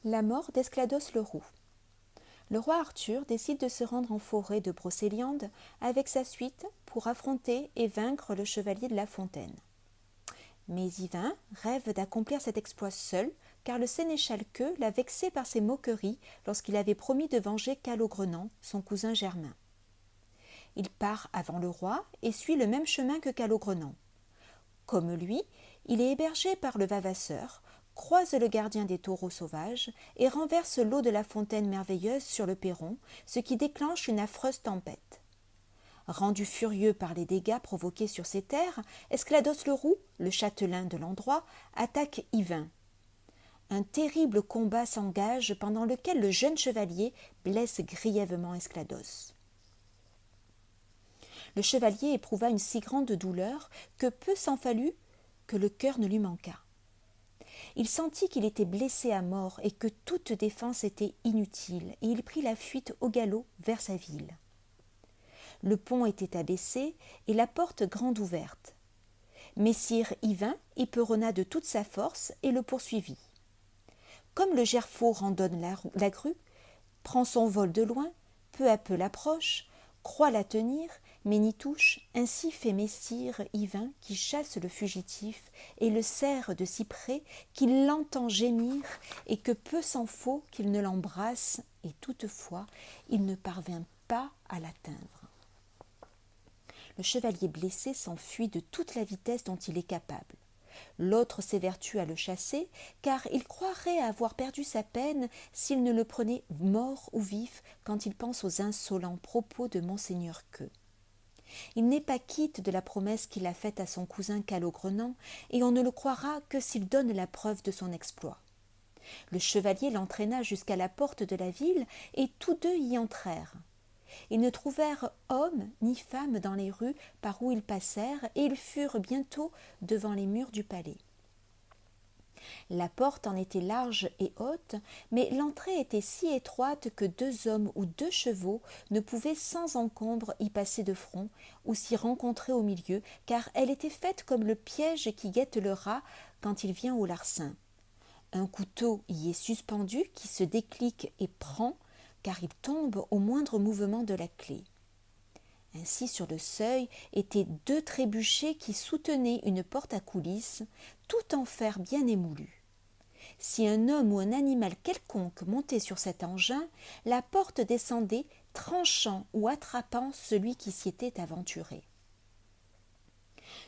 La mort d'Esclados le Roux. Le roi Arthur décide de se rendre en forêt de Brocéliande avec sa suite pour affronter et vaincre le chevalier de La Fontaine. Mais Yvain rêve d'accomplir cet exploit seul, car le sénéchal Queux l'a vexé par ses moqueries lorsqu'il avait promis de venger Calogrenant, son cousin germain. Il part avant le roi et suit le même chemin que Calogrenant. Comme lui, il est hébergé par le Vavasseur, croise le gardien des taureaux sauvages et renverse l'eau de la fontaine merveilleuse sur le perron, ce qui déclenche une affreuse tempête. Rendu furieux par les dégâts provoqués sur ses terres, Esclados le Roux, le châtelain de l'endroit, attaque Yvain. Un terrible combat s'engage pendant lequel le jeune chevalier blesse grièvement Esclados. Le chevalier éprouva une si grande douleur que peu s'en fallut que le cœur ne lui manqua. Il sentit qu'il était blessé à mort et que toute défense était inutile, et il prit la fuite au galop vers sa ville. Le pont était abaissé et la porte grande ouverte. Messire Yvain éperonna de toute sa force et le poursuivit. Comme le gerfaut randonne la grue, prend son vol de loin, peu à peu l'approche, croit la tenir, mais n'y touche, ainsi fait messire Yvain qui chasse le fugitif et le serre de si près qu'il l'entend gémir et que peu s'en faut qu'il ne l'embrasse, et toutefois il ne parvint pas à l'atteindre. Le chevalier blessé s'enfuit de toute la vitesse dont il est capable. L'autre s'évertue à le chasser, car il croirait avoir perdu sa peine s'il ne le prenait mort ou vif quand il pense aux insolents propos de monseigneur Queux. Il n'est pas quitte de la promesse qu'il a faite à son cousin Calogrenant, et on ne le croira que s'il donne la preuve de son exploit. Le chevalier l'entraîna jusqu'à la porte de la ville, et tous deux y entrèrent. Ils ne trouvèrent homme ni femme dans les rues par où ils passèrent, et ils furent bientôt devant les murs du palais. La porte en était large et haute, mais l'entrée était si étroite que 2 hommes ou 2 chevaux ne pouvaient sans encombre y passer de front ou s'y rencontrer au milieu, car elle était faite comme le piège qui guette le rat quand il vient au larcin. Un couteau y est suspendu qui se déclique et prend, car il tombe au moindre mouvement de la clé. Ainsi, sur le seuil étaient 2 trébuchets qui soutenaient une porte à coulisses, tout en fer bien émoulu. Si un homme ou un animal quelconque montait sur cet engin, la porte descendait, tranchant ou attrapant celui qui s'y était aventuré.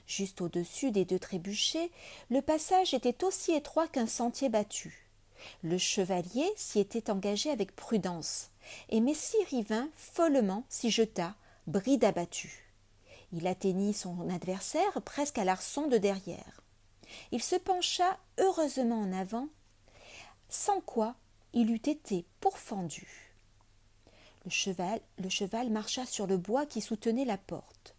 Juste au-dessus des 2 trébuchets, le passage était aussi étroit qu'un sentier battu. Le chevalier s'y était engagé avec prudence, et messire Yvain follement s'y jeta, bride abattue. Il atteignit son adversaire presque à l'arçon de derrière. Il se pencha heureusement en avant, sans quoi il eût été pourfendu. Le cheval marcha sur le bois qui soutenait la porte.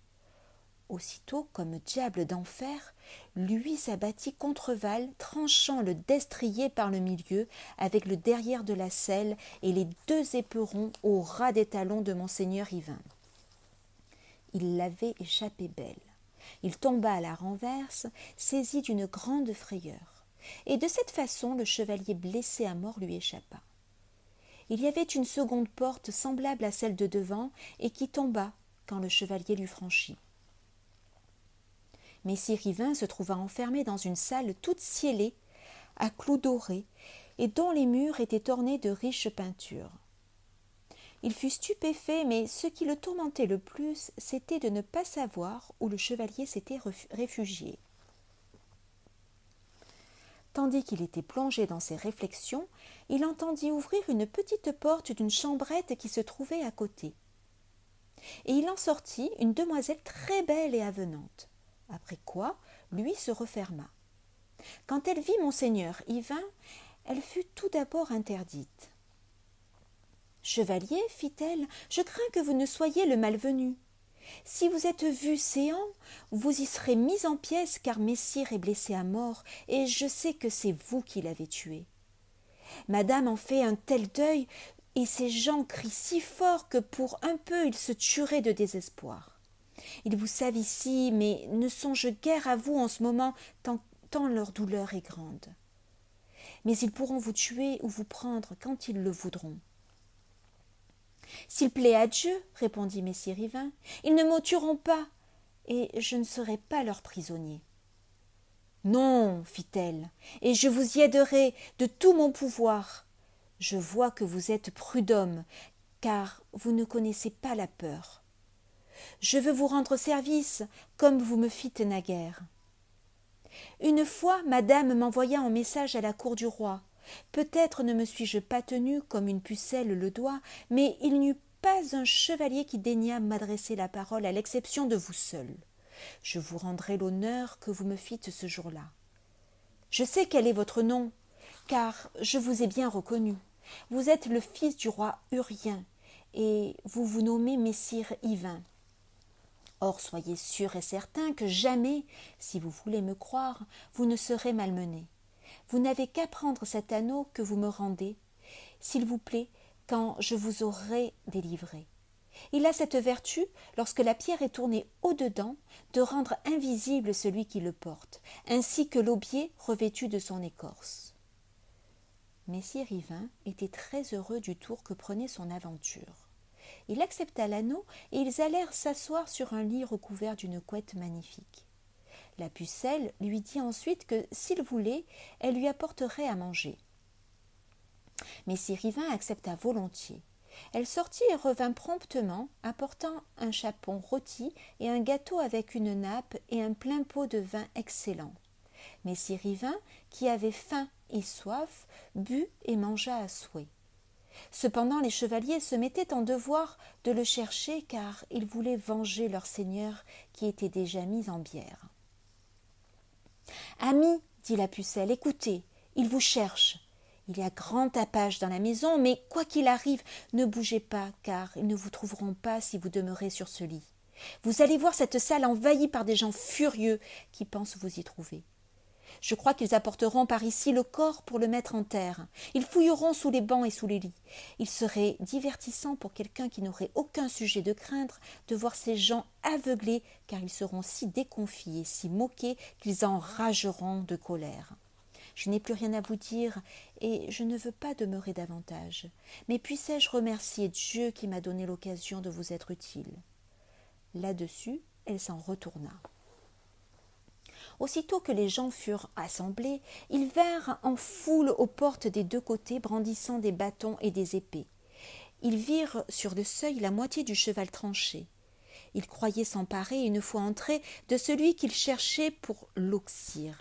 Aussitôt, comme diable d'enfer, lui s'abattit contre Val, tranchant le destrier par le milieu, avec le derrière de la selle et les 2 éperons au ras des talons de monseigneur Yvain. Il l'avait échappé belle. Il tomba à la renverse, saisi d'une grande frayeur. Et de cette façon, le chevalier blessé à mort lui échappa. Il y avait une seconde porte semblable à celle de devant et qui tomba quand le chevalier l'eut franchie. Messire Yvain se trouva enfermé dans une salle toute cielée, à clous dorés, et dont les murs étaient ornés de riches peintures. Il fut stupéfait, mais ce qui le tourmentait le plus, c'était de ne pas savoir où le chevalier s'était réfugié. Tandis qu'il était plongé dans ses réflexions, il entendit ouvrir une petite porte d'une chambrette qui se trouvait à côté. Et il en sortit une demoiselle très belle et avenante. Après quoi, lui se referma. Quand elle vit monseigneur Yvain, elle fut tout d'abord interdite. « Chevalier, fit-elle, je crains que vous ne soyez le malvenu. Si vous êtes vu séant, vous y serez mis en pièces, car messire est blessé à mort, et je sais que c'est vous qui l'avez tué. Madame en fait un tel deuil, et ses gens crient si fort que pour un peu ils se tueraient de désespoir. Ils vous savent ici, mais ne songent guère à vous en ce moment, tant leur douleur est grande. mais ils pourront vous tuer ou vous prendre quand ils le voudront. » « S'il plaît à Dieu, répondit messire Yvain, ils ne me tueront pas, et je ne serai pas leur prisonnier. »« Non, fit-elle, et je vous y aiderai de tout mon pouvoir. Je vois que vous êtes prud'homme, car vous ne connaissez pas la peur. Je veux vous rendre service, comme vous me fîtes naguère. Une fois, madame m'envoya en message à la cour du roi. Peut-être ne me suis-je pas tenue comme une pucelle le doit, mais il n'y eut pas un chevalier qui daigna m'adresser la parole à l'exception de vous seul. Je vous rendrai l'honneur que vous me fîtes ce jour-là. Je sais quel est votre nom, car je vous ai bien reconnu. Vous êtes le fils du roi Urien, et vous vous nommez messire Yvain. Or, soyez sûr et certain que jamais, si vous voulez me croire, vous ne serez malmené. Vous n'avez qu'à prendre cet anneau que vous me rendez, s'il vous plaît, quand je vous aurai délivré. Il a cette vertu, lorsque la pierre est tournée au-dedans, de rendre invisible celui qui le porte, ainsi que l'aubier revêtu de son écorce. Messire Yvain était très heureux du tour que prenait son aventure. Il accepta l'anneau et ils allèrent s'asseoir sur un lit recouvert d'une couette magnifique. La pucelle lui dit ensuite que, s'il voulait, elle lui apporterait à manger. Messire Yvain accepta volontiers. Elle sortit et revint promptement, apportant un chapon rôti et un gâteau avec une nappe et un plein pot de vin excellent. Messire Yvain, qui avait faim et soif, but et mangea à souhait. Cependant les chevaliers se mettaient en devoir de le chercher, car ils voulaient venger leur seigneur qui était déjà mis en bière. « Amis, dit la pucelle, écoutez, il vous cherche. Il y a grand tapage dans la maison, mais quoi qu'il arrive, ne bougez pas, car ils ne vous trouveront pas si vous demeurez sur ce lit. Vous allez voir cette salle envahie par des gens furieux qui pensent vous y trouver. Je crois qu'ils apporteront par ici le corps pour le mettre en terre. Ils fouilleront sous les bancs et sous les lits. Il serait divertissant pour quelqu'un qui n'aurait aucun sujet de craindre de voir ces gens aveuglés, car ils seront si déconfiés, si moqués, qu'ils enrageront de colère. Je n'ai plus rien à vous dire, et je ne veux pas demeurer davantage. Mais puissais-je remercier Dieu qui m'a donné l'occasion de vous être utile. » Là-dessus, elle s'en retourna. Aussitôt que les gens furent assemblés, ils vinrent en foule aux portes des deux côtés, brandissant des bâtons et des épées. Ils virent sur le seuil la moitié du cheval tranché. Ils croyaient s'emparer, une fois entrés, de celui qu'ils cherchaient pour l'oxyre.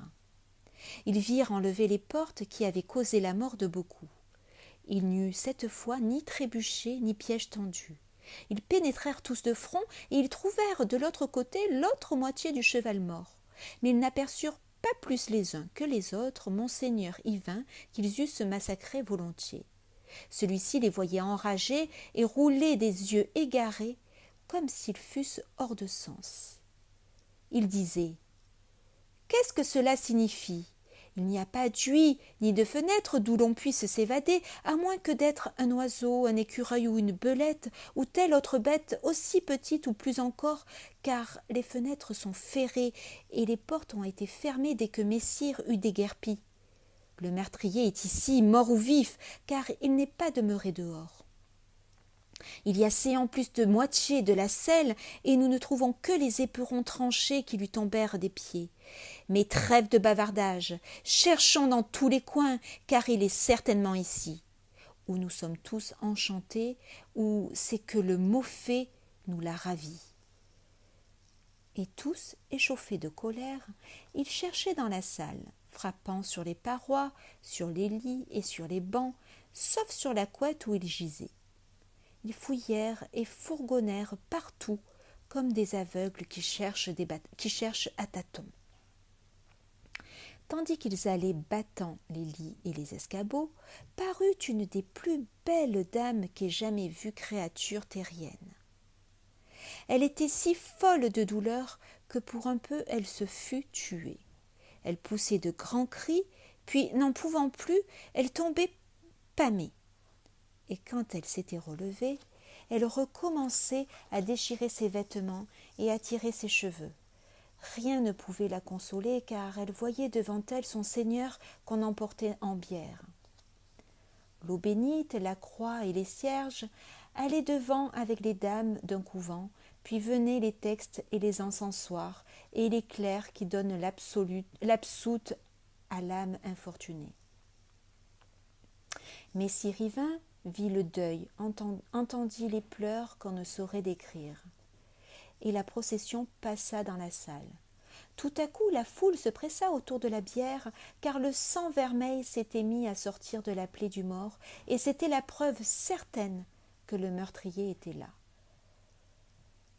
Ils virent enlever les portes qui avaient causé la mort de beaucoup. Il n'y eut cette fois ni trébuchet ni piège tendu. Ils pénétrèrent tous de front et ils trouvèrent de l'autre côté l'autre moitié du cheval mort. Mais ils n'aperçurent pas plus les uns que les autres monseigneur Yvain qu'ils eussent massacré volontiers. Celui-ci les voyait enragés et rouler des yeux égarés comme s'ils fussent hors de sens. Il disait « Qu'est-ce que cela signifie ? Il n'y a pas d'huis ni de fenêtre d'où l'on puisse s'évader, à moins que d'être un oiseau, un écureuil ou une belette, ou telle autre bête aussi petite ou plus encore, car les fenêtres sont ferrées et les portes ont été fermées dès que messire eut déguerpi. Le meurtrier est ici, mort ou vif, car il n'est pas demeuré dehors. Il y a séant plus de moitié de la selle, et nous ne trouvons que les éperons tranchés qui lui tombèrent des pieds. Mais trêve de bavardage, cherchons dans tous les coins, car il est certainement ici. Ou nous sommes tous enchantés, ou c'est que le mot fait nous l'a ravi. » Et tous, échauffés de colère, ils cherchaient dans la salle, frappant sur les parois, sur les lits et sur les bancs, sauf sur la couette où ils gisaient. Ils fouillèrent et fourgonnèrent partout, comme des aveugles qui cherchent à tâtons. Tandis qu'ils allaient battant les lits et les escabeaux, parut une des plus belles dames qu'ait jamais vue créature terrienne. Elle était si folle de douleur que pour un peu elle se fut tuée. Elle poussait de grands cris, puis, n'en pouvant plus, elle tombait pâmée. Et quand elle s'était relevée, elle recommençait à déchirer ses vêtements et à tirer ses cheveux. Rien ne pouvait la consoler, car elle voyait devant elle son Seigneur qu'on emportait en bière. L'eau bénite, la croix et les cierges allaient devant avec les dames d'un couvent, puis venaient les textes et les encensoirs et les clercs qui donnent l'absoute à l'âme infortunée. Messie Rivin vit le deuil, entendit les pleurs qu'on ne saurait décrire. Et la procession passa dans la salle. Tout à coup, la foule se pressa autour de la bière, car le sang vermeil s'était mis à sortir de la plaie du mort, et c'était la preuve certaine que le meurtrier était là.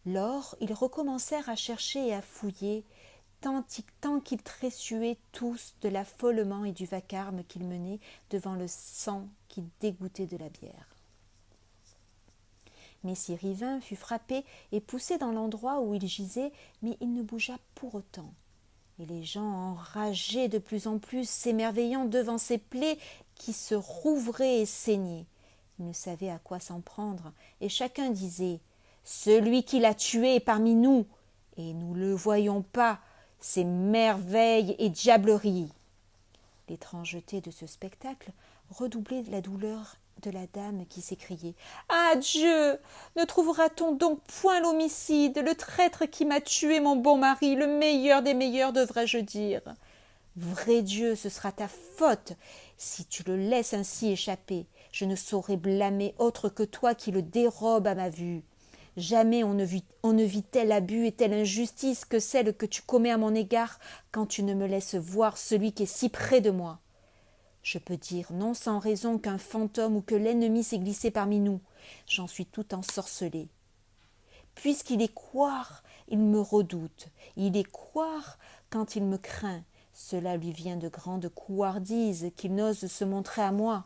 Lors, ils recommencèrent à chercher et à fouiller, tant qu'ils tressutaient tous de l'affolement et du vacarme qu'ils menaient devant le sang qui dégouttait de la bière. Messie Rivin fut frappé et poussé dans l'endroit où il gisait, mais il ne bougea pour autant. Et les gens enrageaient de plus en plus, s'émerveillant devant ces plaies qui se rouvraient et saignaient. Ils ne savaient à quoi s'en prendre, et chacun disait « Celui qui l'a tué est parmi nous, et nous ne le voyons pas, c'est merveille et diablerie. » L'étrangeté de ce spectacle redoublait la douleur de la dame qui s'écriait « Ah Dieu, ne trouvera-t-on donc point l'homicide, le traître qui m'a tué mon bon mari, le meilleur des meilleurs, devrais-je dire. Vrai Dieu, ce sera ta faute si tu le laisses ainsi échapper. Je ne saurais blâmer autre que toi qui le dérobe à ma vue. Jamais on ne vit tel abus et telle injustice que celle que tu commets à mon égard quand tu ne me laisses voir celui qui est si près de moi. Je peux dire non sans raison qu'un fantôme ou que l'ennemi s'est glissé parmi nous. J'en suis tout ensorcelée. Puisqu'il est couard, il me redoute. Il est couard quand il me craint. Cela lui vient de grande couardise qu'il n'ose se montrer à moi.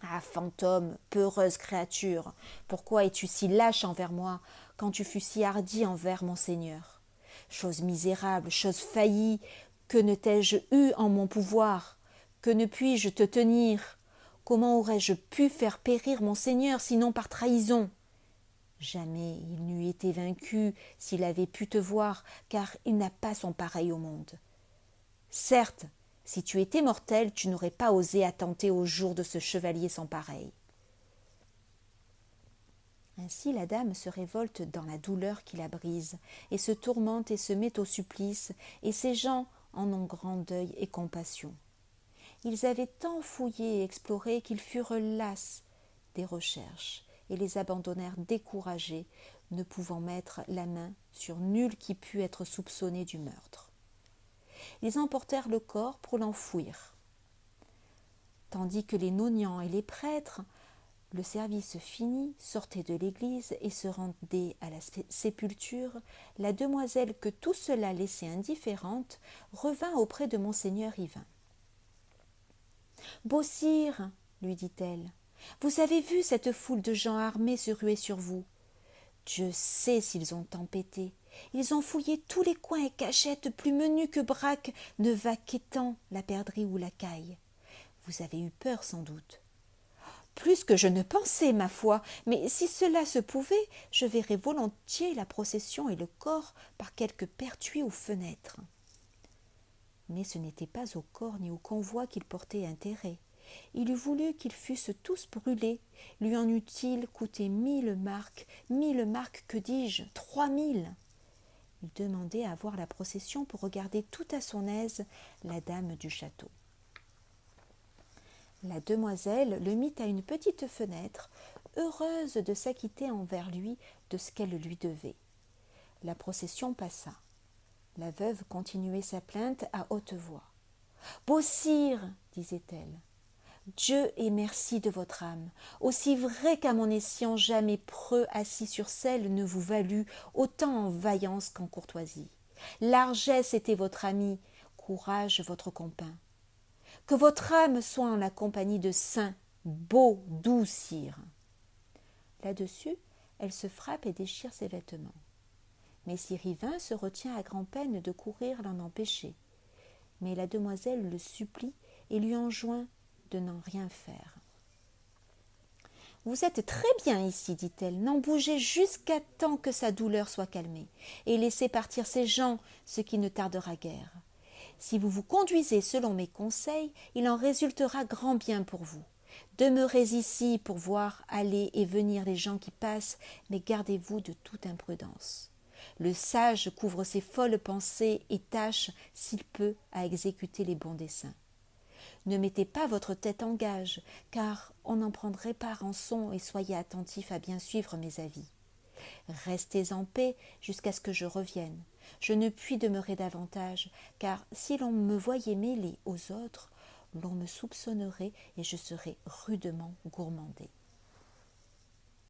Ah, fantôme, peureuse créature, pourquoi es-tu si lâche envers moi quand tu fus si hardi envers mon Seigneur? Chose misérable, chose faillie, que ne t'ai-je eu en mon pouvoir? Que ne puis-je te tenir? Comment aurais-je pu faire périr mon Seigneur, sinon par trahison? Jamais il n'eût été vaincu s'il avait pu te voir, car il n'a pas son pareil au monde. Certes, si tu étais mortel, tu n'aurais pas osé attenter au jour de ce chevalier sans pareil. » Ainsi la dame se révolte dans la douleur qui la brise, et se tourmente et se met au supplice, et ces gens en ont grand deuil et compassion. Ils avaient tant fouillé et exploré qu'ils furent las des recherches, et les abandonnèrent découragés, ne pouvant mettre la main sur nul qui pût être soupçonné du meurtre. Ils emportèrent le corps pour l'enfouir. Tandis que les noniants et les prêtres, le service fini, sortaient de l'église et se rendaient à la sépulture, la demoiselle que tout cela laissait indifférente revint auprès de monseigneur Rivin. « Beau sire, lui dit-elle, vous avez vu cette foule de gens armés se ruer sur vous. Dieu sait s'ils ont tempêté. Ils ont fouillé tous les coins et cachettes plus menus que braque ne va qu'étant la perdrix ou la caille. Vous avez eu peur sans doute. Plus que je ne pensais, ma foi, mais si cela se pouvait, je verrais volontiers la procession et le corps par quelque pertuis ou fenêtre. » Mais ce n'était pas au corps ni au convoi qu'il portait intérêt. Il eût voulu qu'ils fussent tous brûlés. Lui en eût-il coûté 1000 marcs, que dis-je, 3000. Il demandait à voir la procession pour regarder tout à son aise la dame du château. La demoiselle le mit à une petite fenêtre, heureuse de s'acquitter envers lui de ce qu'elle lui devait. La procession passa. La veuve continuait sa plainte à haute voix. « Beau sire, disait-elle, Dieu ait merci de votre âme. Aussi vrai qu'à mon escient jamais preux assis sur selle ne vous valut autant en vaillance qu'en courtoisie. Largesse était votre ami, courage votre compagn. Que votre âme soit en la compagnie de saints, beaux, doux sire. » Là-dessus, elle se frappe et déchire ses vêtements. Messie Rivin se retient à grand-peine de courir l'en empêcher. Mais la demoiselle le supplie et lui enjoint de n'en rien faire. Vous êtes très bien ici, dit-elle. N'en bougez jusqu'à temps que sa douleur soit calmée, et laissez partir ces gens, ce qui ne tardera guère. Si vous vous conduisez selon mes conseils, il en résultera grand bien pour vous. Demeurez ici pour voir aller et venir les gens qui passent, mais gardez-vous de toute imprudence. Le sage couvre ses folles pensées et tâche, s'il peut, à exécuter les bons desseins. Ne mettez pas votre tête en gage, car on n'en prendrait pas rançon, et soyez attentifs à bien suivre mes avis. Restez en paix jusqu'à ce que je revienne. Je ne puis demeurer davantage, car si l'on me voyait mêlée aux autres, l'on me soupçonnerait et je serais rudement gourmandée.